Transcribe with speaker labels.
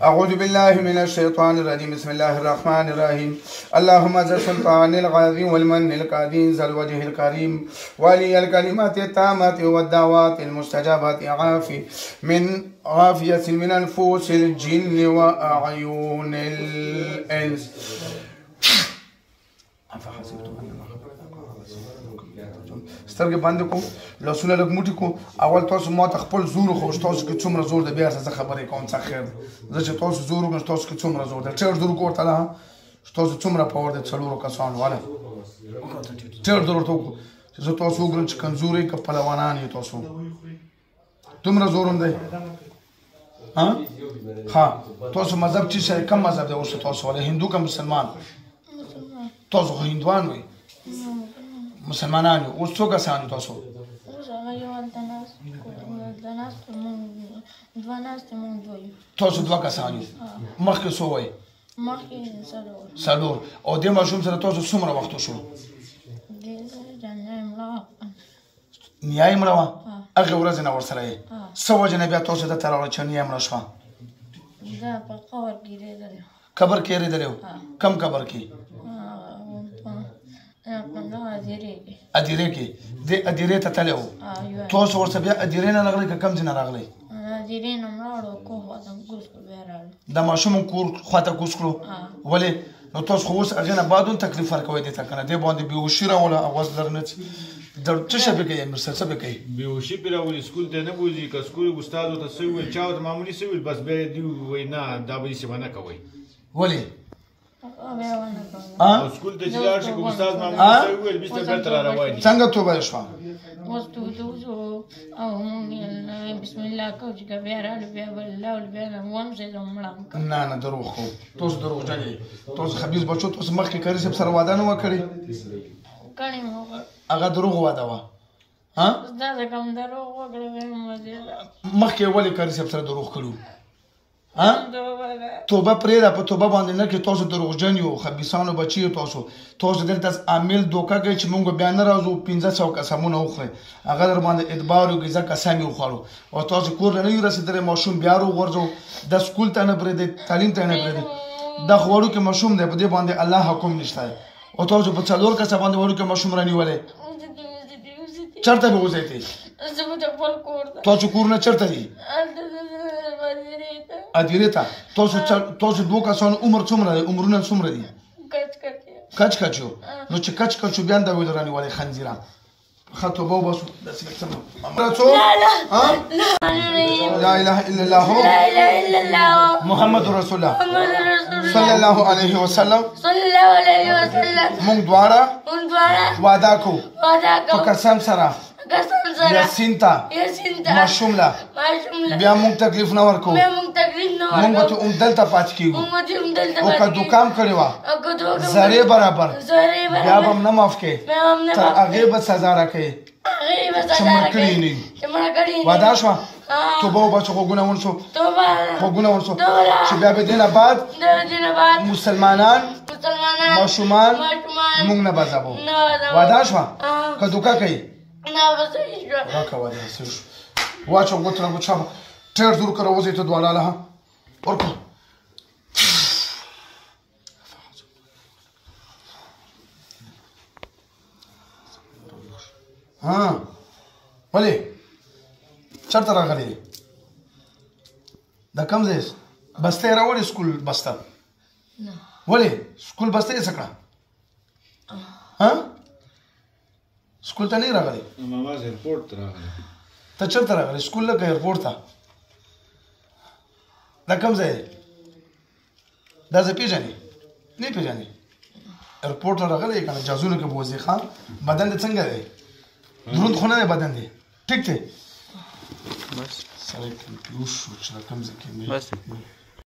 Speaker 1: أعوذ بالله من الشيطان الرجيم بسم الله الرحمن الرحيم اللهم ذا السلطان العظيم والمن القديم ذا الوجه الكريم ولي الكلمات التامات والدعوات المستجابات عافية من أنفس الجن وأعين الإنس سترګې بند کو لاسونه لږ موټي کو اول تاسو ما ته خپل زور خو تاسو کې څومره زور دی بیا زه خبرې کوم څه خیر زه چې تاسو زور وګڼم تاسو کې څومره زور دی ټیر زور کوته لا تاسو څومره پاور دی څلورو کسانو والا ټیر زور ته زه تاسو وګڼم چې کمزوري ک پهلوانان یې تاسو تمره زور هم دی ها تاسو مذهب چې شي کوم مذهب دی اوس تاسو ولا هندو که مسلمان تاسو خو هندوان وئ مسلمانان یو اوس څو کسان یو تاسو
Speaker 2: اوس هغه یو هلته ناست دوه ناست مونږ دوه یو
Speaker 1: تاسو دوه کسان یو مخکې څو وئ
Speaker 2: مخکې
Speaker 1: څلور او دې ماشوم سره تاسو څومره وخت وشو
Speaker 2: دې سره نیا یې مړه وه
Speaker 1: نیا یې مړه وه هغې ورځې نه ورسره یې څه وجې نه بیا تاسو دلته راغله چې نیا یې مړه شوه
Speaker 2: دا په قبر کې ریدلی
Speaker 1: قبر کې ریدلی و کم قبر کې ادیرې کې دې ادیرې ته تللی و تاسو ورسره بیا ادیرې نه راغلی که کم ځای نه راغلی
Speaker 2: ادیرې نه مړه وړو کور خواته کوز کړو بیا راغلو
Speaker 1: د ماشوم کور خواته کوز کړو ولې نو تاسو خو اوس هغې نه بعد هم تکلیف ورکوئ دې ته که نه دې باندې بېهوشي راوړه اواز لر نه څه شی پې کوي امیر صاحب څه پې کوي
Speaker 3: بېهوشي پې راولي سکول ته نه بوځي که سکول استاد ورته څه وویل چا ورته معمولي څه وویل بس بیا دوی وایي نه دا به داسې به نه کوئ
Speaker 1: ولې
Speaker 3: سکول ته چې لاړ شي که استاد معمولي څه وویل بېرته بېرته را روان دي
Speaker 1: څنګه توبه یې شوه
Speaker 2: اوس توبه وشو او مونږ بسم الله کوو چې که بیا راغلو بیا به الله ول بیا نه ومځئ زه مړه هم
Speaker 1: نه نه دروغ خو تاسو دروغجن یې تاسو خبیث بچو تاسو مخکې کاري صاحب سره واده نه وه کړې
Speaker 2: کړې مو
Speaker 1: هغه دروغ واده وه
Speaker 2: دا د کوم دروغ وکړې
Speaker 1: مخکې ولې کاري صاحب سره دروغ کړو توبه پرېږده په توبه باندې نه کې تاسو دروغجن یو خبیثانو بچي یو تاسو دلته عامل دوکه کوي چې مونږ بیا نه راځو 500 قسمونه وخورئ هغه در باندې ادبار وکړي ځکه قسم یې وخوړو او تاسو کور ته نه یو رسېدلی ماشوم بیا وغورځو د سکول ته نه پرېږدئ تعلیم ته نه پرېږدئ دا خو وړوکی ماشوم دی په دې باندې الله حکم نشته او تاسو په 4 کسه باندې وړوکی ماشوم رانیولی چېرته به وځئ تاسو کورونه چېرته دي ادیرې ته تاسو دوه کسانو عمر څومره دی عمرونه څومره دي کچ کچ یو نو چې کچ کچ بیا دا ویل رانیولی خنزیران ښه توبه وباسو لا اله الا الله محمد رسول الله صلی الله علیه وسلم مونږ دواړه وعده کوو په قسم سره یاسین ته ماشوم له بیا مونږ تکلیف نه ورکوو مونږ به ته همدلته پاتې کېږو او که دوکام کړې وه ذرې برابر بیا به هم نه معاف کوې تر هغې به سزا راکوې چې مړ کړي یې نه وي واده شوه توبه وباسو خوږونه ونسو چې بیا به دې نه بعد مسلمانان ماشومان مونږ نه بځبو واده شوه که دوکه کوي راکه واده صحیح شو واچو ګوتره ګوچا ټیر زور کړه وځئ ته دواړه له ورکړه ولې چېرته راغلی د کوم ځای بسته یې راوړې سکول بسته ولې سکول بسته یې څه کړه سکول ته نه یې راغلی
Speaker 3: ماما ایرپورټ ته راغلی
Speaker 1: ته چېرته راغلی سکول لکه ایرپورټ ته دا کوم ځای دا ځای پېژنې نه یې پېژنې ایرپورټ ته راغلی یې که نه جهازونو کې به وځې ښه بدن دې څنګه دی دروند خو نه دی بدن دی ټیک دی سړی کنفیوز شو چې دا کوم ځای کې